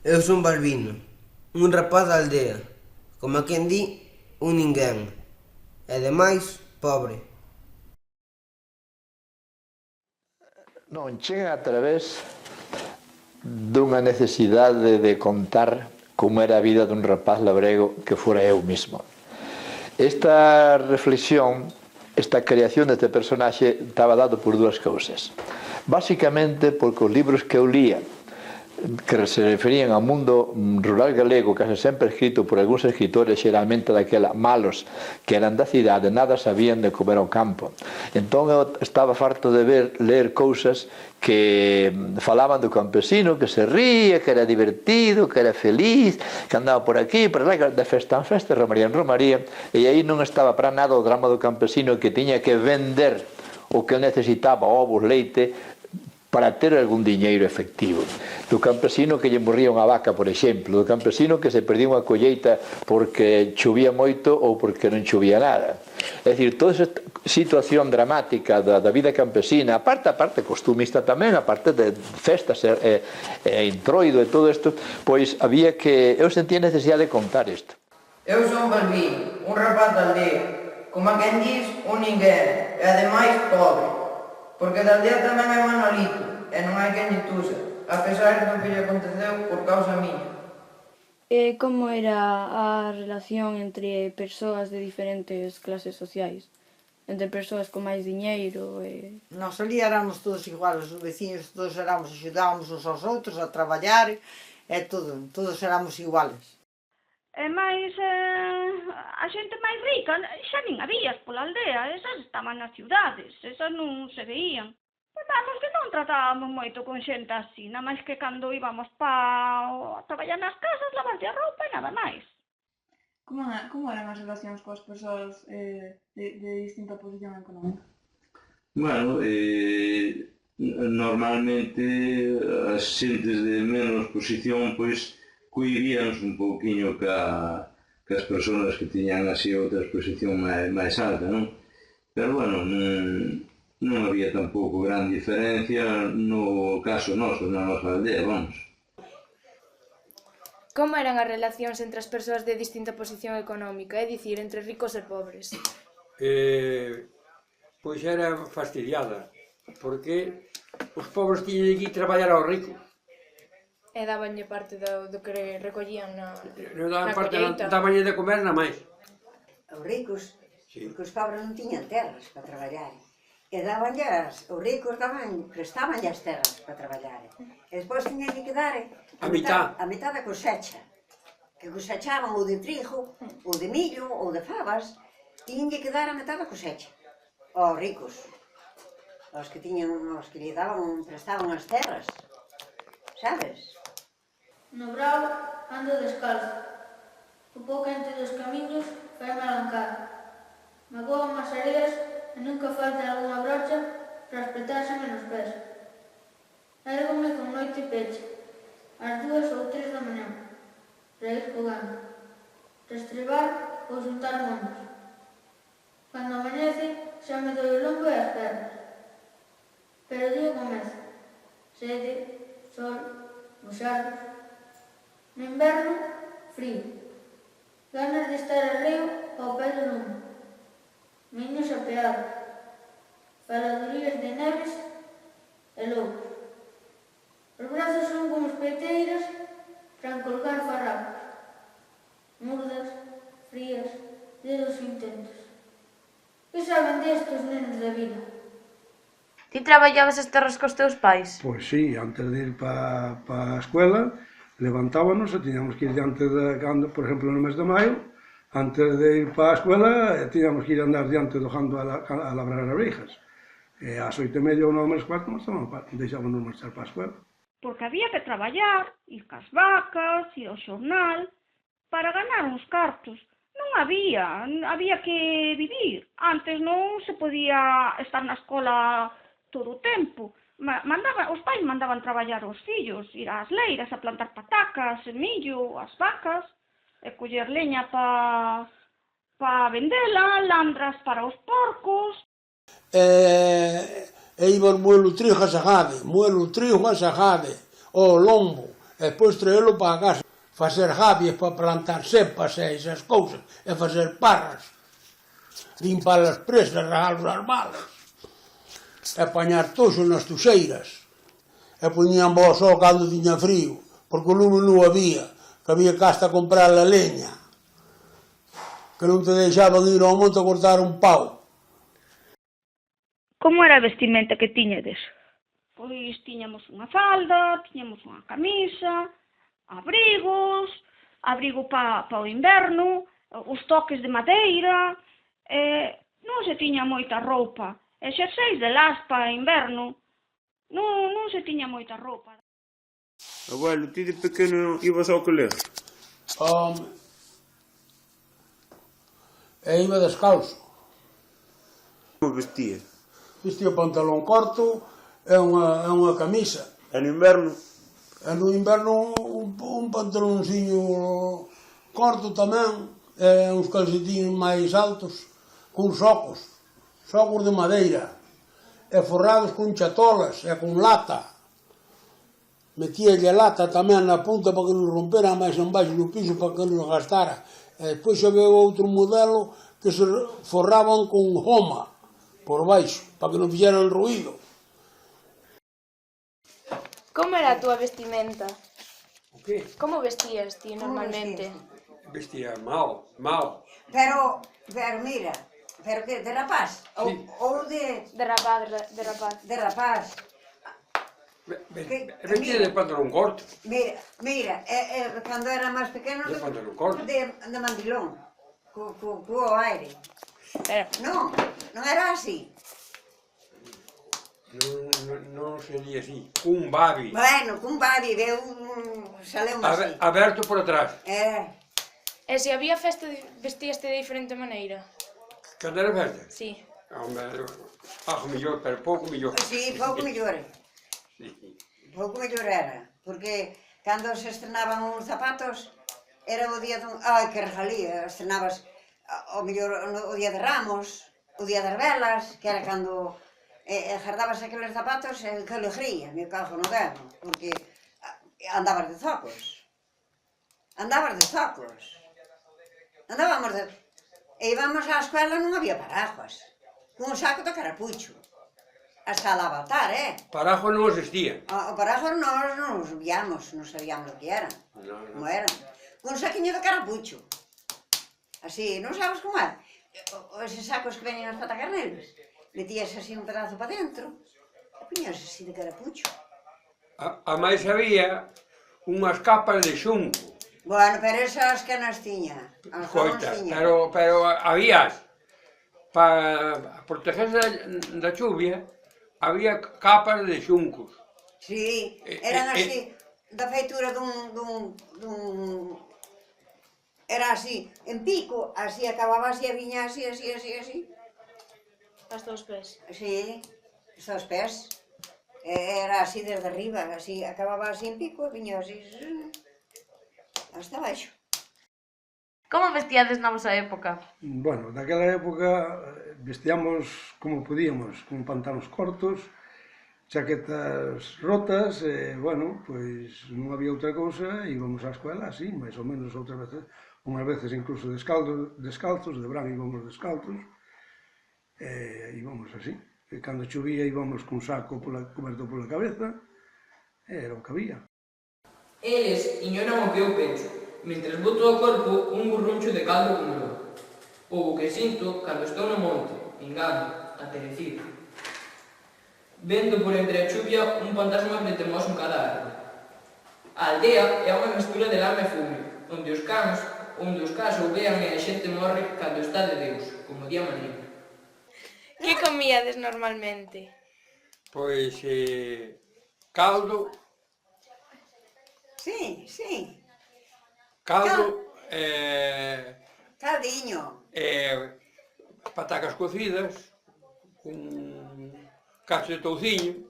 Eu son Balbino, un rapaz da aldea, como quen di, un ninguén, e demais, pobre. Non chega a través dunha necesidade de contar como era a vida dun rapaz labrego que fora eu mismo. Esta reflexión, esta creación deste personaxe estaba dado por dúas cousas. Básicamente porque os libros que eu lía, que se referían ao mundo rural galego, case sempre escrito por algúns escritores, xeralmente daquela malos que eran da cidade, nada sabían de comer ao campo. Entón eu estaba farto de ler cousas que falaban do campesino, que se ría, que era divertido, que era feliz, que andaba por aquí, por lá, de festa en festa, romaría en romaría, e aí non estaba para nada o drama do campesino que tiña que vender o que necesitaba, ovos, leite, para ter algún diñeiro efectivo. Do campesino que lle morría unha vaca, por exemplo, do campesino que se perdía unha colleita porque chovía moito ou porque non chovía nada. É dicir, toda esa situación dramática da vida campesina, aparte costumista tamén, aparte de festas e introido e todo isto, pois había que... Eu sentía necesidade de contar isto. Eu son Balbino, un rapaz da aldea, como quen dis, un ninguén, e ademais pobre. Porque da aldea tamén hai Manolito, e non hai quen lle tusa, a pesar do que lle aconteceu por causa miña. E como era a relación entre persoas de diferentes clases sociais? Entre persoas con máis diñeiro e... Nós ali éramos todos iguales, os veciños todos éramos, axudábamos uns aos outros a traballar, e todos éramos iguales. E máis, a xente máis rica xa nin habías pola aldea, esas estaban nas ciudades, esas non se veían. Pois vamos, que non tratábamos moito con xente así, nada máis que cando íbamos a traballar nas casas, lavarlle a roupa e nada máis. Como eran as relacións coas persoas de distinta posición económica? Bueno, normalmente as xentes de menos posición, pois, coiríanse un pouquiño cas persoas que tiñan así outra exposición máis alta, non? Pero, bueno, non había tampouco gran diferencia no caso noso, na nosa aldea, vamos. Como eran as relacións entre as persoas de distinta posición económica, é dicir, entre ricos e pobres? Pois era fastidiada, porque os pobres tiñen que ir traballar ao rico. E dabanlle parte do que recollían na colleita. Dabanlle de comer na máis. Os ricos, porque os pobres non tiñan terras para traballar. E dabanlle os ricos prestabanlle as terras para traballar. E despois tiñan que dar a mitad da cosecha. Que cosechaban ou de trigo, ou de millo, ou de fabas, tiñan que dar a mitad da cosecha. Aos ricos. Os que lle prestaban as terras. Sabes? No brao ando descalzo, o pó quente dos camiños fai malancar. Magoan as areas e nunca falta algunha brocha para espetárseme nos pés. Érgome con noite peche, ás 2 ou 3 da mañá, para ir jogando, restrebar ou xuntar mondos. Cando amanece xa me doi o lombo e as pernas. Pero o día comeza, sede, sol, buxardos. No inverno, frío. Ganas de estar arreo ao pé do lume. Miños apeados. Faladurías de neves e lobos. Os brazos son como espeiteiras para encolgar farrapos. Murdas, frías, dedos intentos. Que saben destos nenos da vida? Ti traballabas as terras cos teus pais? Pois sí, antes de ir para a escuela, levantábanos e tiñamos que ir diante de, por exemplo, no mes de maio, antes de ir para a escuela, tiñamos que ir andar diante do gando a labrar as orejas. E ás 8:30 ou 9:15 deixábamos marchar para a escuela. Porque había que traballar, ir cas vacas, ir ao xornal, para ganar uns cartos. Non había que vivir. Antes non se podía estar na escola todo o tempo. Os pais mandaban traballar os fillos, ir ás leiras a plantar patacas, millo, as vacas, e coller leña para vendela, landras para os porcos. E iban moelo trigo a sagade, o lombo, e despois traelo para a casa, facer gabias para plantar cepas e esas cousas, e facer parras, limpar as presas, regalos as malas, e apañar toxos nas tuxeiras, e poñían bo sol cando tiña frío, porque o lume non había, que había que hasta comprar a leña, que non te deixaban ir ao monte a cortar un pau. Como era a vestimenta que tiñades? Pois tiñamos unha falda, tiñamos unha camisa, abrigos, abrigo para o inverno, os toques de madeira, non se tiña moita roupa, e xerseis de las para inverno, non se tiña moita roupa. Abuelo, ti de pequeno ibas ao colégio? Home, e iba descalzo. Como vestía? Vestía pantalón corto e unha camisa. E no inverno? E no inverno un pantalóncinho corto tamén, e uns calcetines máis altos, con socos de madeira, e forrados con chatolas e con lata. Metíalle a lata tamén na punta para que non rompera máis embaixo do piso para que non gastara. E despois xa veo outro modelo que se forraban con goma por baixo, para que non fixeran ruído. Como era a túa vestimenta? O qué? Como vestías ti normalmente? Vestía mal. Pero mira, pero que de rapaz? Ou de... De rapaz. De rapaz. Vestía de pantalón corto. Mira, cando era máis pequeno... De pantalón corto. De mandilón, co aire. Non era así. Non sería así, cun babi. Bueno, cun babi, saleu así. Aberto por atrás. E se había festa, vestíaste de diferente maneira? Cando era festa? Sí. Algo mellor, pero pouco mellor. Sí, pouco mellor. Pouco mellor era, porque cando se estrenaban uns zapatos, era o día dun... Ai, que regalía, estrenabas o mellor o día de Ramos, o día das velas, que era cando... jardabas aqueles zapatos, que alegría, me cago no dedo, porque andabas de zocos. E íbamos á escola, non había paraguas, cun saco de carapucho, hasta al avatar, Paraguas non existía. O paraguas nós non os víamos, non sabíamos o que eran, como eran. Cun saquiño de carapucho, así, non sabes como é? Eses sacos que venían nos patacarneles. Metías así un pedazo para dentro e poñías así de carapucho. A máis había unhas capas de xunco. Bueno, pero esas que nas tiña. Coita, pero había, para protegerse da chuvia, había capas de xuncos. Sí, eran así, da feitura dun... Era así, en pico, así acababa así, a viña así. Hasta os pés. Sí, hasta os pés. Era así desde arriba, así, acababa así en pico, viña así, hasta baixo. Como vestíades na vosa época? Bueno, daquela época vestíamos como podíamos, con pantanos cortos, chaquetas rotas, e, bueno, pois non había outra cousa, íbamos á escola así, máis ou menos outras veces, unhas veces incluso descalzos, de verán íbamos descalzos, e íbamos así. E cando chovía íbamos cun saco coberto pola cabeza, e era o que había. Eles ignoran o que eu penso, mentres boto ao corpo un burruncho de caldo con melón. Ou o que sinto cando estou no monte, engano, a Terecir. Vendo por entre a chuvia un fantasma pretemoso en cada árbol. A aldea é unha mestura de lama e fume, onde os cans ouvean e a xente morre cando está de Deus, como día Manrique. Que comíades normalmente? Pois, caldo... Sí. Caldo, Caldiño. Patacas cocidas, con cacho de touciño.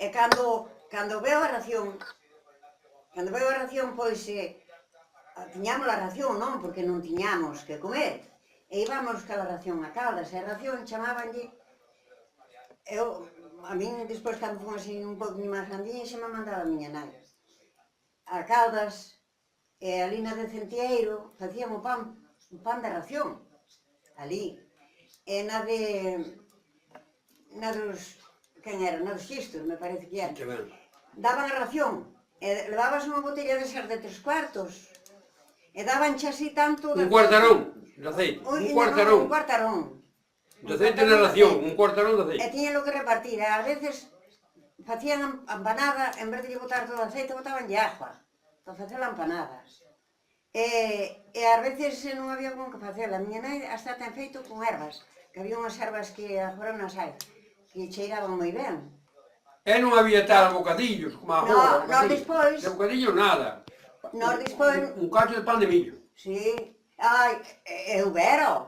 E cando veo a ración, pois, tiñamos a ración, non? Porque non tiñamos que comer. E íbamos ca ración a Caldas, e a ración chamábanlle... A min, despois, cando fomos así un pouquinho máis grandiña, xa me mandaba a miña nai. a Caldas, e ali na de Centeiro facían o pan de ración, ali. E na dos, quen era? Na dos xistos, me parece que era. Daban a ración, e levabas unha botella de ser de 3 cuartos, e daban así tanto... Un cuartarón de aceite, un cuartarón. Un cuartarón. De aceite na ración, un cuartarón de aceite. E tiñan que repartir, e ás veces facían empanada, en vez de botar todo o aceite, botaban agua, para facer empanadas. E ás veces non había como que facela. A miña nai hasta ten feito con ervas, que había unhas ervas que agora non hai, que cheiraban moi ben. E non había tal bocadillos, como agora. Non, despois... De bocadillo nada. Nós despois... Un cacho de pan de millo. Sí. Ai, e houbera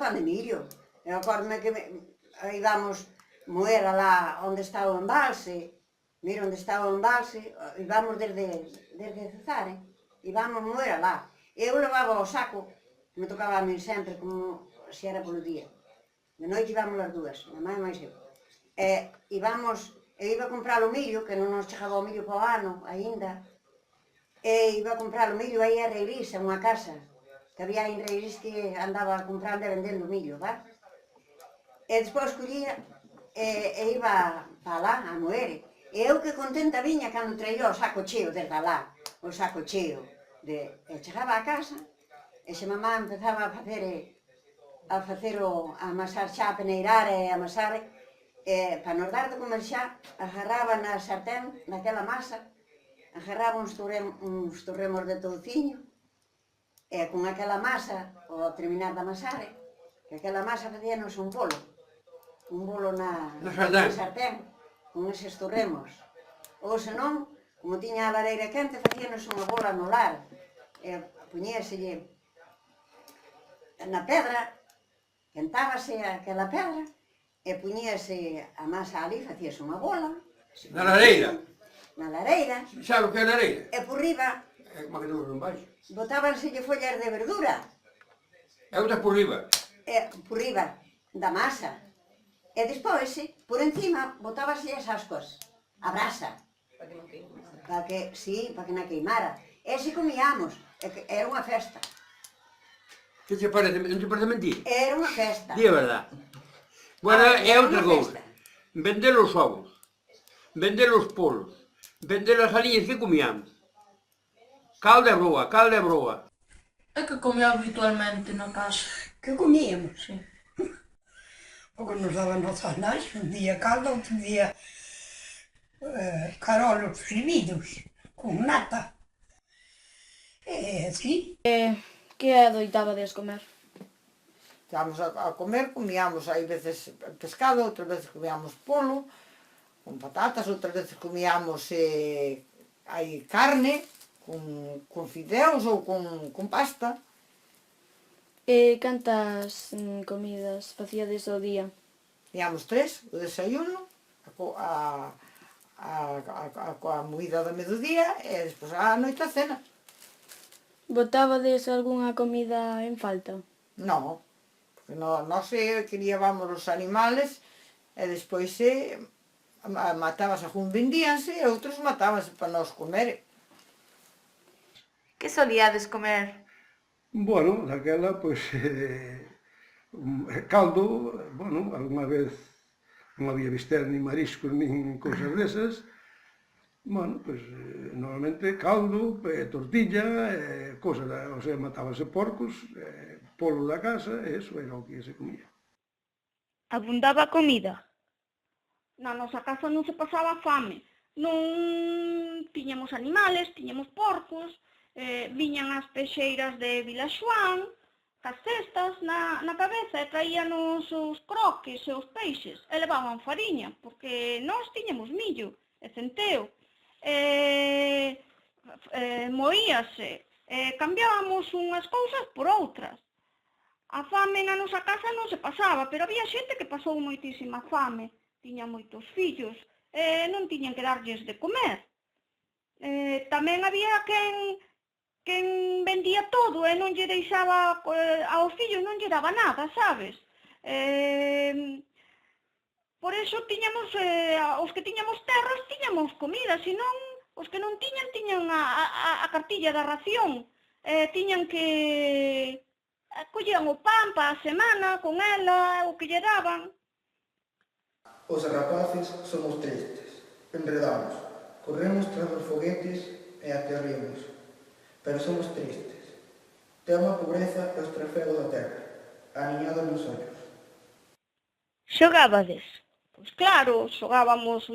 pan de millo. Eu acordome que íbamos moer alá onde estaba o embalse, mira onde estaba o embalse, íbamos desde Cezare, íbamos moer alá. Eu levaba o saco, que me tocaba a mí sempre, como se era polo día. De noite íbamos as dúas, a mãe máis eu. Eu iba a comprar o millo, que non nos chegaba o millo para o ano, aínda, e iba a comprar o millo aí a Reirís, a unha casa, que había en Reirís que andaba comprando e vendendo millo, va? E despois collía e iba para lá a moer. E eu que contenta viña cando traía o saco cheo desde lá, o saco cheo. E chegaba a casa, e se mamá empezaba a amasar xa, a peneirar e amasar, para nos dar de comer xa, agarraba na sartén, naquela masa, agarraba uns torremos de touciño, e con aquela masa, ao terminar de amasar, que aquela masa facíanos un bolo na sartén, con eses torremos. Ou senón, como tiña a lareira quente, facíanos unha bola no lar, e poñíaselle na pedra, quentábase aquela pedra, e poñíase a masa ali, facíase unha bola. Na lareira? Na lareira. Sabe o que é a lareira? E por riba... É como que temos non baixo. Botábanselle follas de verdura. E outras por riba? Por riba da masa. E despois, por encima, botábase as ascuas, a brasa. Para que non queimara. Para que non queimara. E así comíamos. Era unha festa. Que te parece? Non te parece mentir? Era unha festa. Di a verdad. Bueno, é outra cousa. Vender os ovos, vender os polos, vender as aliñas que comíamos. Caldo e broa, caldo e broa. É que comía habitualmente na casa. Que comíamos? Sí. O que nos daban nossas nais, un día caldo, outro día carolos fervidos, con nata. E así. Que adoitabades comer? Íbamos a comer, comíamos aí veces pescado, outras veces comíamos polo, con patatas, outras veces comíamos aí carne, con fideos ou con pasta. E cantas comidas facíades ao día? Íamos 3, o desayuno, a moída do mediodía e despois a noite a cena. Botábades algunha comida en falta? Non, porque nós criábamos os animales e despois matábase algún, vendíanse e outros matábanse para nós comer. Que solíades comer? Bueno, daquela, pois, caldo, bueno, alguna vez non había bistec, nin mariscos, nin cousas desas. Bueno, pois, normalmente caldo, tortilla, cousas, o sea, matábase porcos, polo da casa, e eso era o que se comía. Abundaba comida. Na nosa casa non se pasaba fame. Non tiñamos animales, tiñamos porcos, viñan as peixeiras de Vilaxoán, cas cestas na cabeza e traíanos os croques e os peixes e levaban fariña, porque nós tiñamos millo e centeo. Moíase, cambiábamos unhas cousas por outras. A fame na nosa casa non se pasaba, pero había xente que pasou moitísima fame, tiña moitos fillos, non tiñan que darlles de comer. Tamén había quen vendía todo e non lle deixaba aos fillos, non lle daba nada, sabes? Por eso tiñamos, os que tiñamos terras, tiñamos comida, senón Os que non tiñan a cartilla da ración, tiñan que collían o pan para a semana con ela, o que lle daban. Os rapaces somos tristes, enredamos, corremos tras os foguetes e aterrimos, pero somos tristes. Temos a pobreza e os trafegos da terra, aniñados nos ollos. Xogábades? Pois claro, xogábamos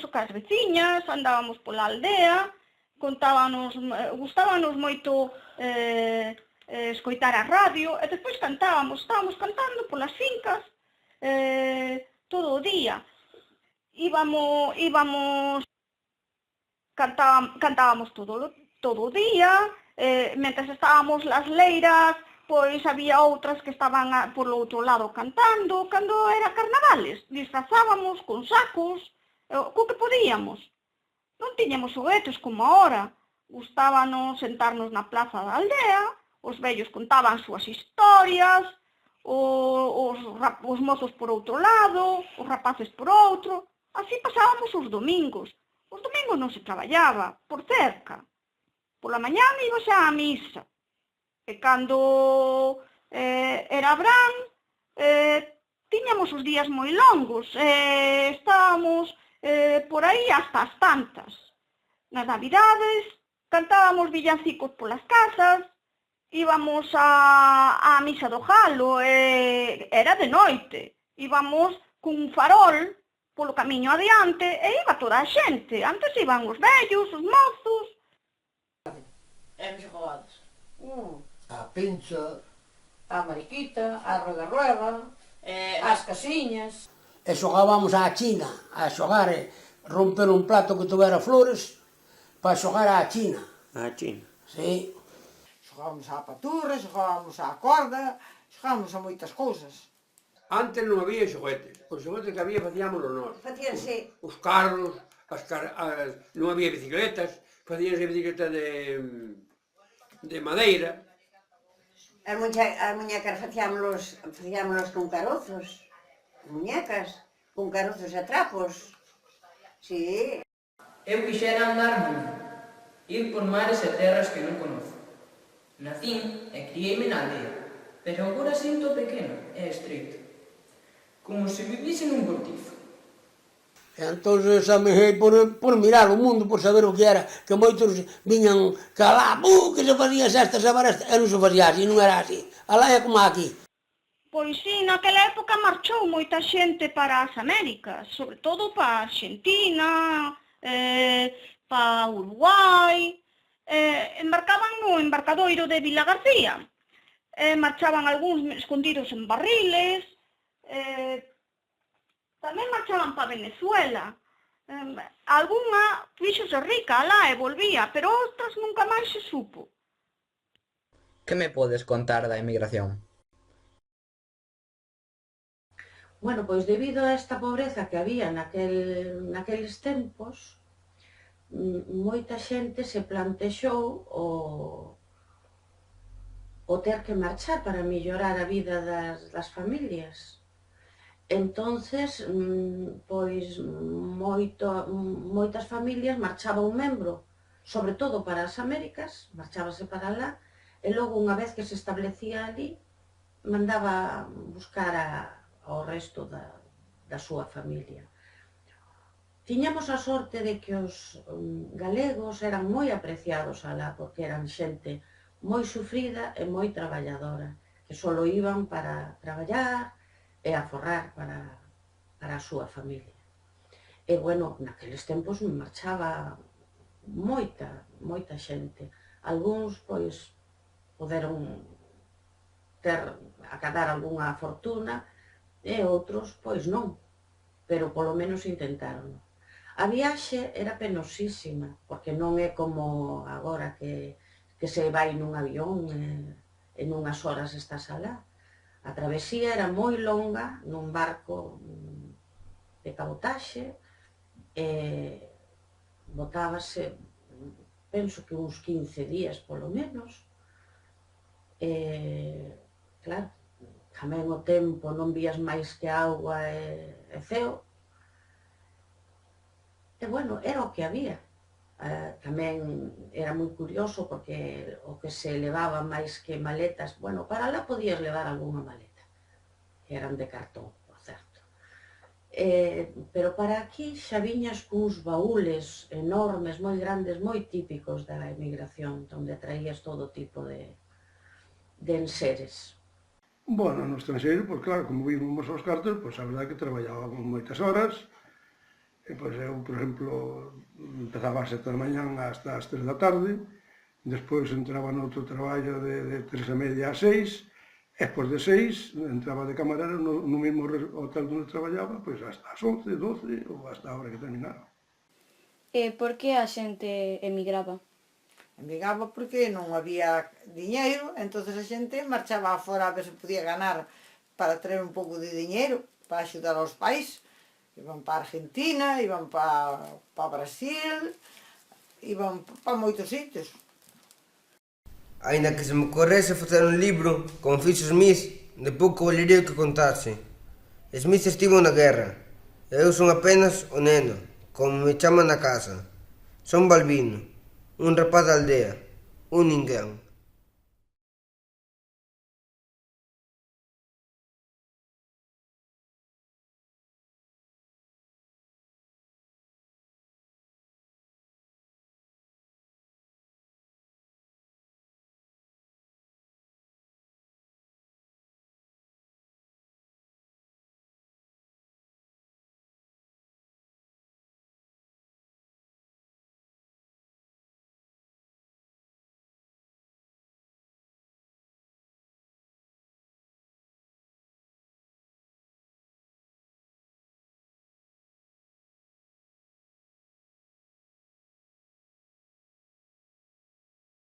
cas veciñas, andábamos pola aldea, gustábanos moito escoitar a radio, e despois estábamos cantando polas fincas todo o día. Cantábamos todo o día, mentres estábamos las leiras, pois había outras que estaban por outro lado cantando. Cando era carnavales, disfrazábamos con sacos, co que podíamos. Non tiñamos xoguetes como ahora. Gustábanos sentarnos na plaza da aldea, os vellos contaban súas historias, os mozos por outro lado, os rapaces por outro. Así pasábamos os domingos. Os domingos non se traballaba, por cerca. Pola mañá íbase á misa. E cando era verán, tiñamos os días moi longos, estábamos por aí hasta as tantas. Nas navidades, cantábamos villancicos polas casas, íbamos á misa do galo, era de noite, íbamos cun farol polo camiño adiante e iba toda a xente. Antes iban os vellos, os mozos. Eran xogadas. A pincha, a mariquita, a ruega-ruega, as casiñas. E xogábamos á china, a xogar, romper un plato que tuvera flores, para xogar á china. Á china? Sí. Xogábamos á paturra, xogábamos á corda, xogábamos a moitas cousas. Antes non había xoguetes, os xoguetes que había facíámoslo nós. Facíanse. Os carros, non había bicicletas, facíanse bicicletas de madeira. As muñecas facíamolos con carozos, muñecas, con carozos e trapos. Sí. Eu quixera andar mundo, ir por mares e terras que non conozo. Nacín e criei-me na aldea, pero agora sinto pequeno e estreito, como se vivise nun cortizo. E entón amejei por mirar o mundo, por saber o que era, que moitos viñan calá, que se facía sexta, e non se facía así, non era así. Alá é como aquí. Pois sí, naquela época marchou moita xente para as Américas, sobre todo para Argentina, para Uruguai, embarcaban no embarcadoiro de Vila García, marchaban algúns escondidos en barriles, tamén marchaban para Venezuela. Algunha fíxose rica alá e volvía, pero outras nunca máis se supo. Que me podes contar da emigración? Bueno, pois debido a esta pobreza que había naqueles tempos, moita xente se plantexou o ter que marchar para mellorar a vida das familias. Entonces, pois, moitas familias marchaba un membro, sobre todo para as Américas, marchábase para lá, e logo, unha vez que se establecía ali, mandaba buscar ao resto da súa familia. Tiñamos a sorte de que os galegos eran moi apreciados alá, porque eran xente moi sufrida e moi traballadora, que só iban para traballar e a forrar para a súa familia. E, bueno, naqueles tempos marchaba moita xente. Algúns, pois, poderon acadar algunha fortuna e outros, pois, non. Pero, polo menos, intentaron. A viaxe era penosísima, porque non é como agora que se vai nun avión e nunhas horas estás alá. A travesía era moi longa nun barco de cabotaxe e botábase, penso que uns 15 días polo menos. Claro, tamén o tempo non vías máis que auga e ceo. E bueno, era o que había. Tamén era moi curioso porque o que se levaba máis que maletas, bueno, para lá podías levar algunha maleta, que eran de cartón, por certo. Pero para aquí xa viñas cuns baúles enormes, moi grandes, moi típicos da emigración, onde traías todo tipo de enseres. Bueno, no estranxeiro, pois claro, como vimos os cartos, pois a verdade que traballábamos moitas horas. E, pois, eu, por exemplo, empezaba ás 7 da mañán hasta as 3 da tarde, despois entraba noutro traballo de 3:30 ás 6, e despois de 6 entraba de camarero no mesmo hotel onde traballaba, pois hasta as 11, 12 ou hasta a hora que terminaba. E por que a xente emigraba? Emigraba porque non había diñeiro, entonces a xente marchaba fora a ver se podía ganar para traer un pouco de diñeiro para axudar aos pais. Iban para Argentina, iban para Brasil, iban para moitos sitios. Aínda que se me ocorrese facer un libro, como fixo Smith, de pouco valería que contase. Smith estivo na guerra, e eu son apenas o neno, como me chaman na casa. Son Balbino, un rapaz da aldea, un ninguén.